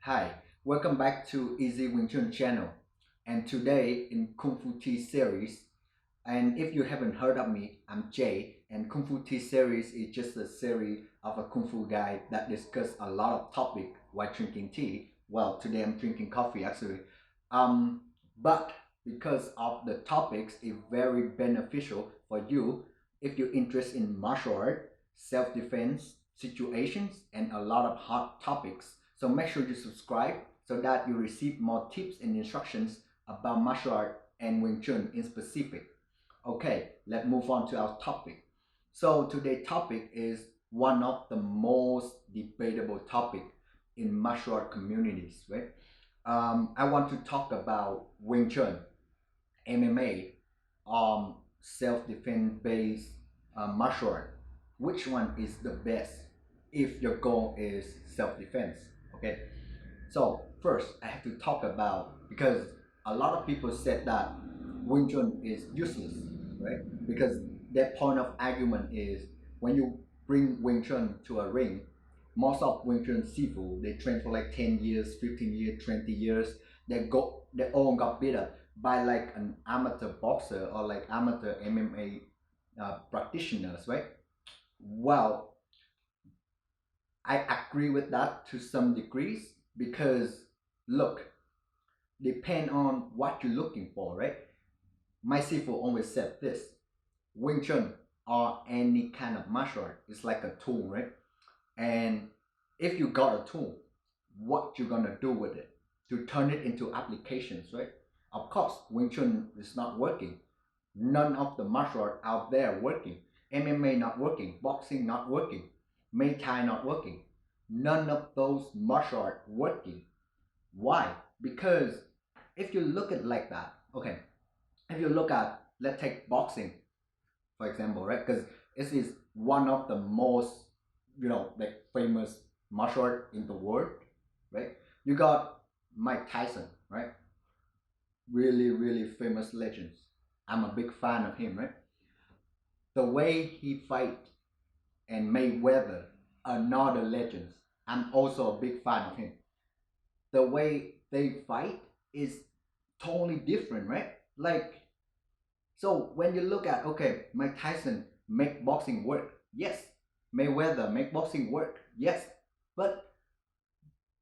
Hi, welcome back to Easy Wing Chun channel. And today in KungFu Tea series, and if you haven't heard of me, I'm Jay, and KungFu Tea series is just a series of a Kung Fu guy that discuss a lot of topic while drinking tea. Well, today I'm drinking coffee actually. Um, but because of the topics is very beneficial for you if you're interested in martial art, self-defense, situations, and a lot of hot topics. So make sure you subscribe so that you receive more tips and instructions about martial art and Wing Chun in specific. Okay, let's move on to our topic. So today's topic is one of the most debatable topic in martial art communities, right? I want to talk about Wing Chun, MMA, self-defense based martial art. Which one is the best if your goal is self-defense? Okay, so first I have to talk about because a lot of people said that Wing Chun is useless, right? Because their point of argument is when you bring Wing Chun to a ring, most of Wing Chun Sifu they train for like 10 years, 15 years, 20 years. They all got better by like an amateur boxer or like amateur MMA practitioners, right? Well, I agree with that to some degrees because look, depend on what you're looking for, right? My Sifu always said this: Wing Chun or any kind of martial art is like a tool, right? And if you got a tool, what you gonna do with it to turn it into applications, right? Of course, Wing Chun is not working. None of the martial art out there working. MMA not working. Boxing not working. Muay Thai not working. None of those martial art working. Why? Because if you look at it like that, okay, if you look at, let's take boxing for example, right? Because this is one of the most, like famous martial art in the world, right? You got Mike Tyson, right? Really, really famous legends. I'm a big fan of him, right? The way he fight and Mayweather, another legends. I'm also a big fan of him. The way they fight is totally different, right? Like, so when you look at, okay, Mike Tyson make boxing work, yes. Mayweather make boxing work, yes. But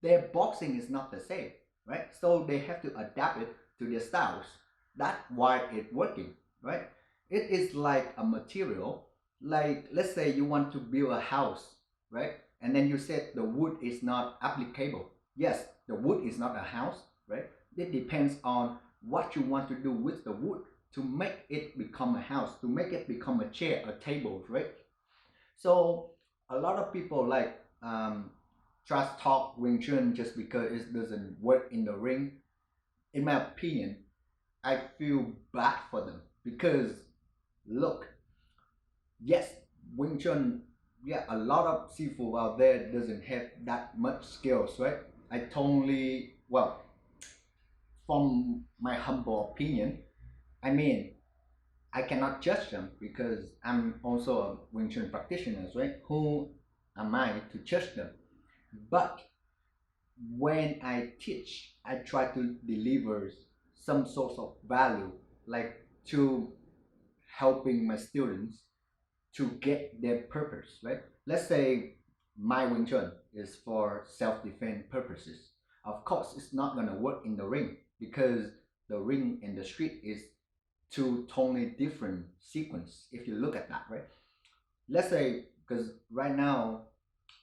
their boxing is not the same, right? So they have to adapt it to their styles. That's why it's working, right? It is like a material. Like let's say you want to build a house, right? And then you said the wood is not applicable. Yes, the wood is not a house, right? It depends on what you want to do with the wood to make it become a house, to make it become a chair, a table, right? So a lot of people like trust talk Wing Chun just because it doesn't work in the ring. In my opinion, I feel bad for them because look, yes, Wing Chun, yeah, a lot of Sifu out there doesn't have that much skills, right? I totally, well, from my humble opinion, I mean, I cannot judge them because I'm also a Wing Chun practitioner, right? Who am I to judge them? But when I teach, I try to deliver some sort of value, like to helping my students to get their purpose, right? Let's say my Wing Chun is for self-defense purposes. Of course, it's not gonna work in the ring because the ring and the street is two totally different sequence if you look at that, right? Let's say because right now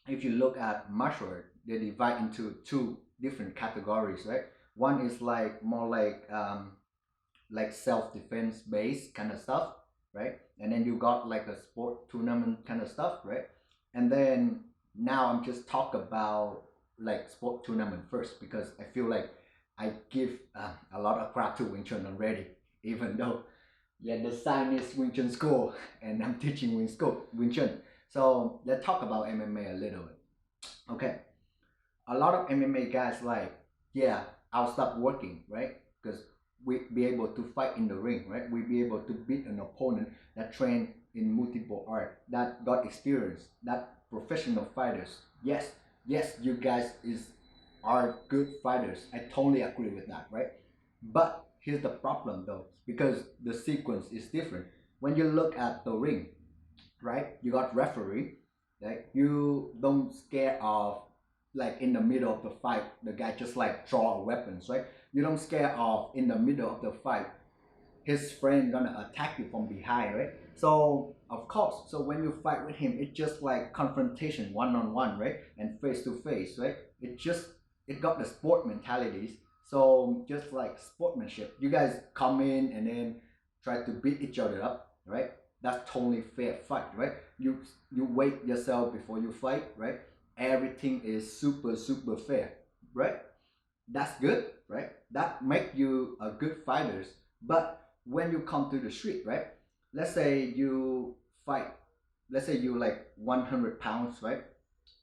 if you look at martial art, they divide into two different categories, right? One is like more like self-defense based kind of stuff, right? And then you got like a sport tournament kind of stuff, right? And then now I'm just talk about like sport tournament first because I feel like I give a lot of crap to Wing Chun already, even though yeah the sign is Wing Chun school and I'm teaching Wing Chun. So let's talk about MMA a little bit. Okay, a lot of MMA guys like, yeah, I'll stop working, right? Because we be able to fight in the ring, right? We be able to beat an opponent that trained in multiple art, that got experience, that professional fighters. Yes, yes, you guys is are good fighters. I totally agree with that, right? But here's the problem though, because the sequence is different. When you look at the ring, right? You got referee, right? You don't scare of like in the middle of the fight, the guy just like draw weapons, right? You don't scare of in the middle of the fight, his friend gonna attack you from behind, right? So of course, so when you fight with him, it's just like confrontation, one on one, right? And face to face, right? It got the sport mentalities. So just like sportsmanship, you guys come in and then try to beat each other up, right? That's totally fair fight, right? You wait yourself before you fight, right? Everything is super fair, right? That's good, right? That make you a good fighters. But when you come to the street, right? Let's say you fight, let's say you like 100 pounds, right?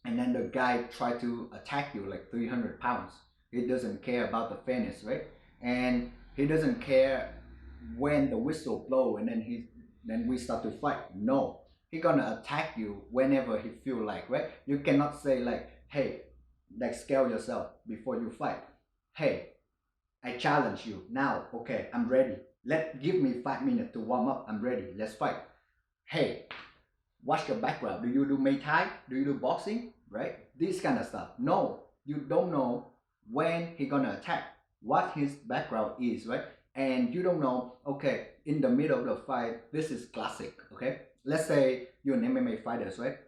And then the guy try to attack you like 300 pounds. He doesn't care about the fairness, right? And he doesn't care when the whistle blow and then we start to fight. No, he gonna attack you whenever he feel like, right? You cannot say like, hey, like scale yourself before you fight. Hey, I challenge you now. Okay, I'm ready. Give me 5 minutes to warm up. I'm ready. Let's fight. Hey, what's your background? Do you do Muay Thai? Do you do boxing? Right? This kind of stuff. No, you don't know when he gonna attack, what his background is, right? And you don't know, okay, in the middle of the fight, this is classic, okay? Let's say you're an MMA fighters, right?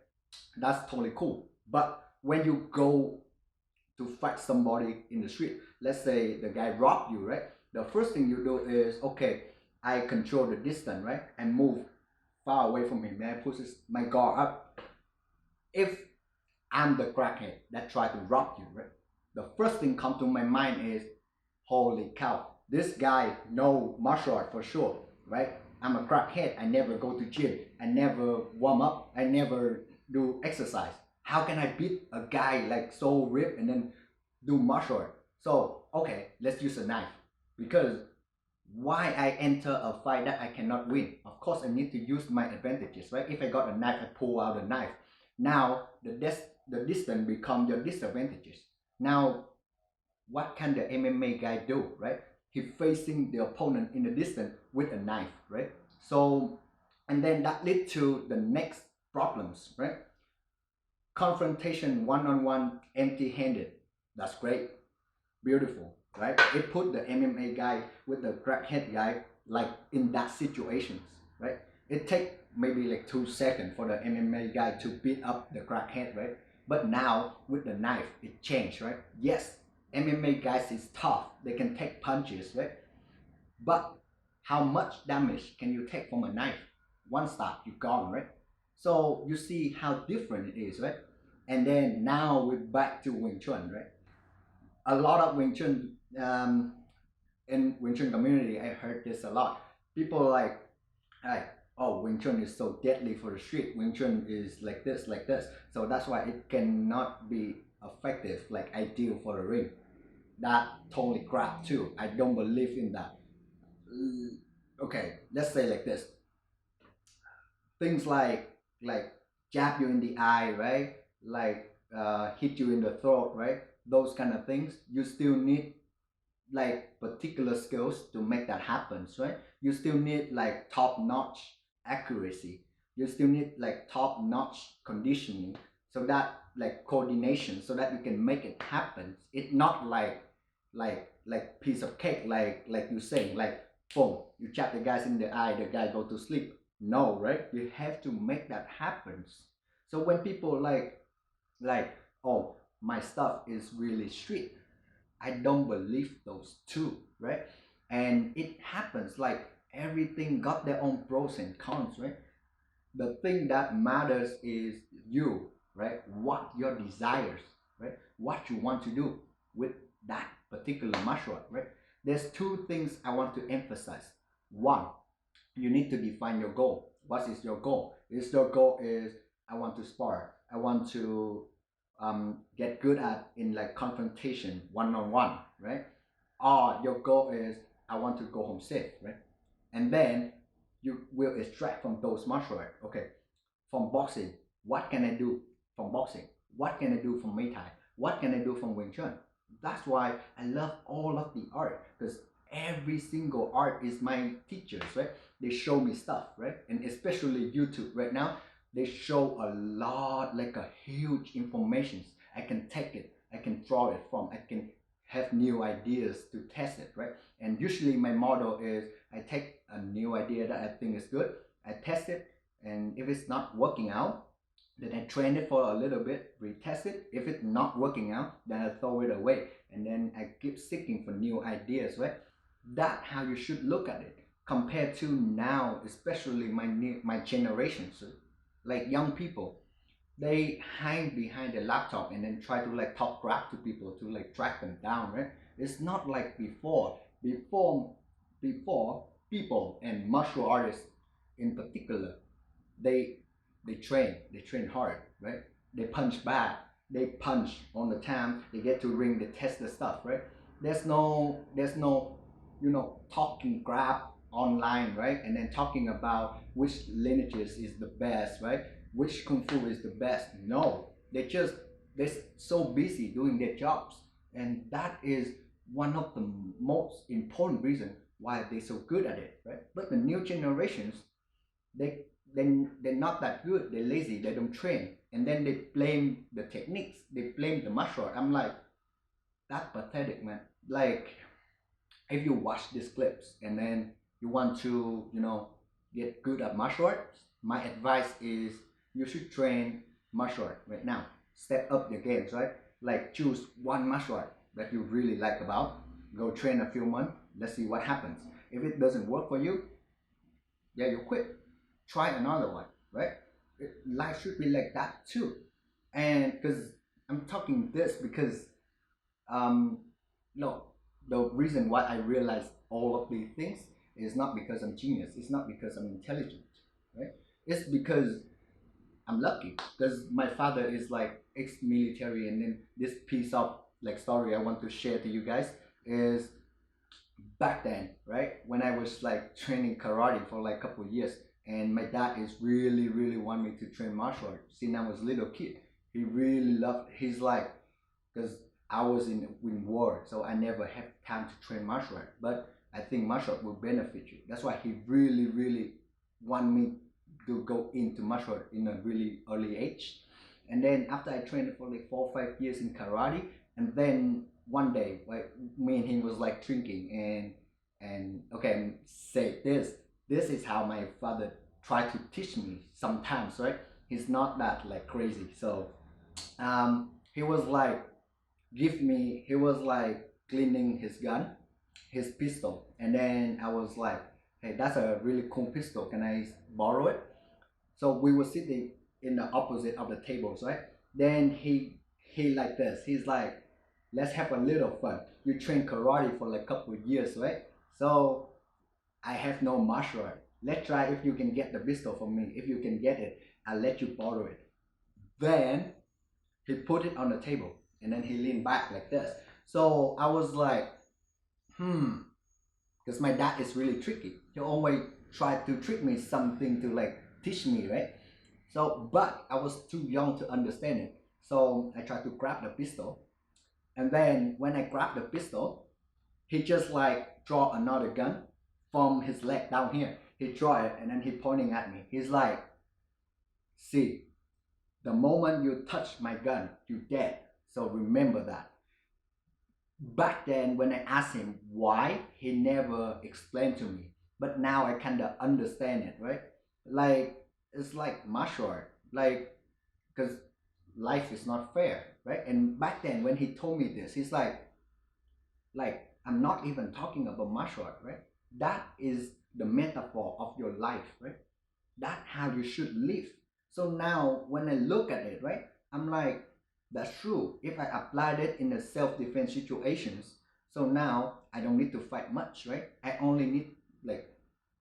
That's totally cool. But when you go to fight somebody in the street, let's say the guy robbed you, right? The first thing you do is, okay, I control the distance, right? And move far away from him. And I put my guard up. If I'm the crackhead that tried to rob you, right? The first thing come to my mind is, holy cow, this guy know martial art for sure, right? I'm a crackhead. I never go to gym. I never warm up. I never do exercise. How can I beat a guy like so ripped and then do martial art? So okay, let's use a knife, because why I enter a fight that I cannot win? Of course, I need to use my advantages, right? If I got a knife, I pull out a knife. Now the distance become your disadvantages. Now what can the MMA guy do, right? He facing the opponent in the distance with a knife, right? So, and then that lead to the next problems, right? Confrontation one-on-one, empty-handed. That's great, beautiful, right? It put the MMA guy with the crackhead guy like in that situations, right? It take maybe like 2 seconds for the MMA guy to beat up the crackhead, right? But now with the knife, it changed, right? Yes, MMA guys is tough. They can take punches, right? But how much damage can you take from a knife? One stab, you're gone, right? So you see how different it is, right? And then now we're back to Wing Chun, right? A lot of Wing Chun in Wing Chun community, I heard this a lot. People like, hey, oh, Wing Chun is so deadly for the street. Wing Chun is like this, like this. So that's why it cannot be effective, like ideal for the ring. That totally crap too. I don't believe in that. Okay, let's say like this. Things like jab you in the eye, right? Like hit you in the throat, right? Those kind of things. You still need like particular skills to make that happen, right? You still need like top-notch accuracy. You still need like top-notch conditioning, so that like coordination, so that you can make it happen. It's not like piece of cake, like you saying, like boom, you chat the guys in the eye, the guy go to sleep. No, right? You have to make that happen. So when people like, oh, my stuff is really street, I don't believe those two, right? And it happens like everything got their own pros and cons, right? The thing that matters is you, right? What your desires, right? What you want to do with that particular martial art, right? There's two things I want to emphasize. One, you need to define your goal. What is your goal? Is your goal is, I want to spar, I want to get good at in like confrontation one-on-one, right? Or your goal is, I want to go home safe, right? And then you will extract from those martial art. Okay, from boxing, what can I do from boxing? What can I do from Muay Thai? What can I do from Wing Chun? That's why I love all of the art, because every single art is my teachers, right? They show me stuff, right? And especially YouTube right now, they show a lot, like a huge information. I can take it, I can draw it from, I can have new ideas to test it, right? And usually my model is I take a new idea that I think is good, I test it, and if it's not working out, then I train it for a little bit, retest it. If it's not working out, then I throw it away, and then I keep seeking for new ideas, right? That's how you should look at it. Compared to now, especially my generation, so like young people, they hide behind the laptop and then try to like talk crap to people to like track them down, right? It's not like before. Before people and martial artists in particular, they they train hard, right? They punch back, they punch on the time, they get to ring, they test the stuff, right? There's no talking crap online, right? And then talking about which lineages is the best, right? Which kung fu is the best. No, they're so busy doing their jobs, and that is one of the most important reasons why they're so good at it, right? But the new generations, they they're not that good, they're lazy, they don't train, and then they blame the techniques, they blame the martial art. I'm like, that's pathetic, man. Like, if you watch these clips and then you want to get good at martial arts, my advice is you should train martial art right now. Step up your games, right? Like, choose one martial art that you really like about, go train a few months, let's see what happens. If it doesn't work for you, yeah, you quit, try another one, right? Life should be like that too. And because I'm talking this because um no, the reason why I realized all of these things is not because I'm genius, it's not because I'm intelligent, right? It's because I'm lucky, because my father is like ex-military. And then this piece of like story I want to share to you guys is back then, right? When I was like training karate for like a couple of years, and my dad is really want me to train martial arts since I was a little kid. He really loved. He's like, because I was in war, so I never had time to train martial art. But I think martial art will benefit you. That's why he really want me to go into martial art in a really early age. And then after I trained for like 4 or 5 years in karate, and then one day, like, me and him was like drinking, and okay, and say this. This is how my father tried to teach me sometimes, right? He's not that like crazy. So he was like he was like cleaning his gun, his pistol, and then I was like, hey, that's a really cool pistol, can I borrow it? So we were sitting in the opposite of the tables, right? Then he like this, he's like, let's have a little fun. You train karate for like a couple of years, right? So I have no martial art, let's try if you can get the pistol from me. If you can get it, I'll let you borrow it. Then he put it on the table, and then he leaned back like this. So I was like, because my dad is really tricky. He always tried to trick me something to like teach me, right? So, but I was too young to understand it. So I tried to grab the pistol, and then when I grabbed the pistol, he just like draw another gun from his leg down here. He draw it, and then he pointing at me. He's like, see, the moment you touch my gun, you dead. So remember that. Back then, when I asked him why, he never explained to me. But now I kind of understand it, right? Like, it's like martial art, like, because life is not fair, right? And back then, when he told me this, he's like, I'm not even talking about martial art, right? That is the metaphor of your life, right? That's how you should live. So now when I look at it, right, I'm like, that's true. If I applied it in the self-defense situations, so now I don't need to fight much, right? I only need like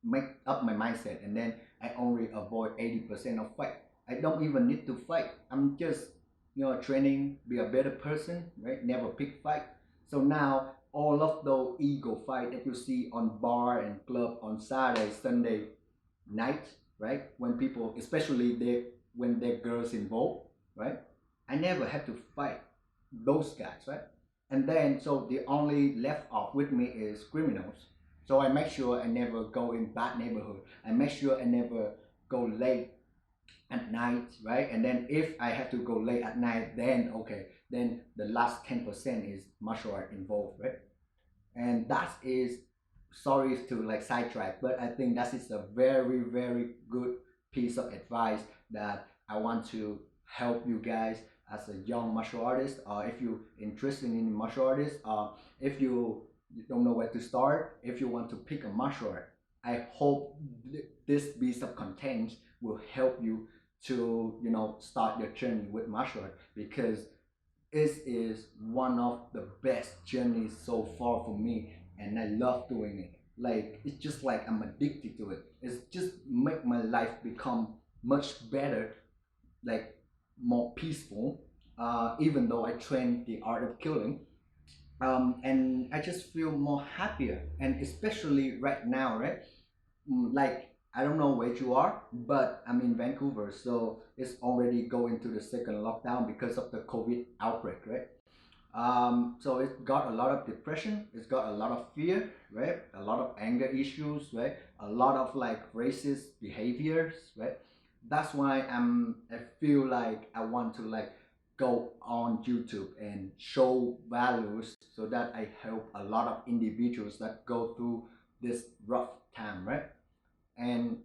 make up my mindset, and then I only avoid 80% of fight. I don't even need to fight. I'm just training, be a better person, right? Never pick fight. So now all of those ego fight that you see on bar and club on Saturday, Sunday night, right? When people, especially when there girls involved, right? I never had to fight those guys, right? And then so the only left off with me is criminals. So I make sure I never go in bad neighborhood. I make sure I never go late at night, right? And then if I have to go late at night, then okay, then the last 10% is martial art involved, right? And that is, sorry to like sidetrack, but I think that is a very very good piece of advice that I want to help you guys as a young martial artist, or if you're interested in martial artists, or if you don't know where to start, if you want to pick a martial art. I hope this piece of content will help you to start your journey with martial art, because it is one of the best journeys so far for me, and I love doing it. Like it's just like I'm addicted to it. It's just make my life become much better, like more peaceful. Even though I train the art of killing, and I just feel more happier, and especially right now, right? Like I don't know where you are, but I'm in Vancouver, so it's already going to the second lockdown because of the COVID outbreak, right? So it's got a lot of depression, it's got a lot of fear, right? A lot of anger issues, right? A lot of like racist behaviors, right? That's why I feel like I want to like go on YouTube and show values so that I help a lot of individuals that go through this rough time, right? And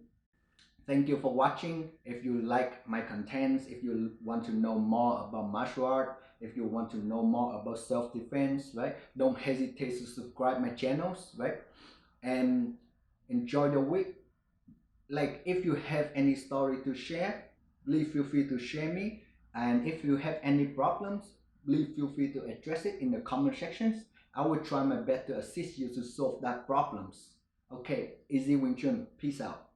thank you for watching. If you like my contents, if you want to know more about martial art, if you want to know more about self-defense, right? Don't hesitate to subscribe my channels, right? And enjoy the week. Like if you have any story to share, please feel free to share me. And if you have any problems, please feel free to address it in the comment sections. I will try my best to assist you to solve that problems. Okay, easy Wing Chun. Peace out.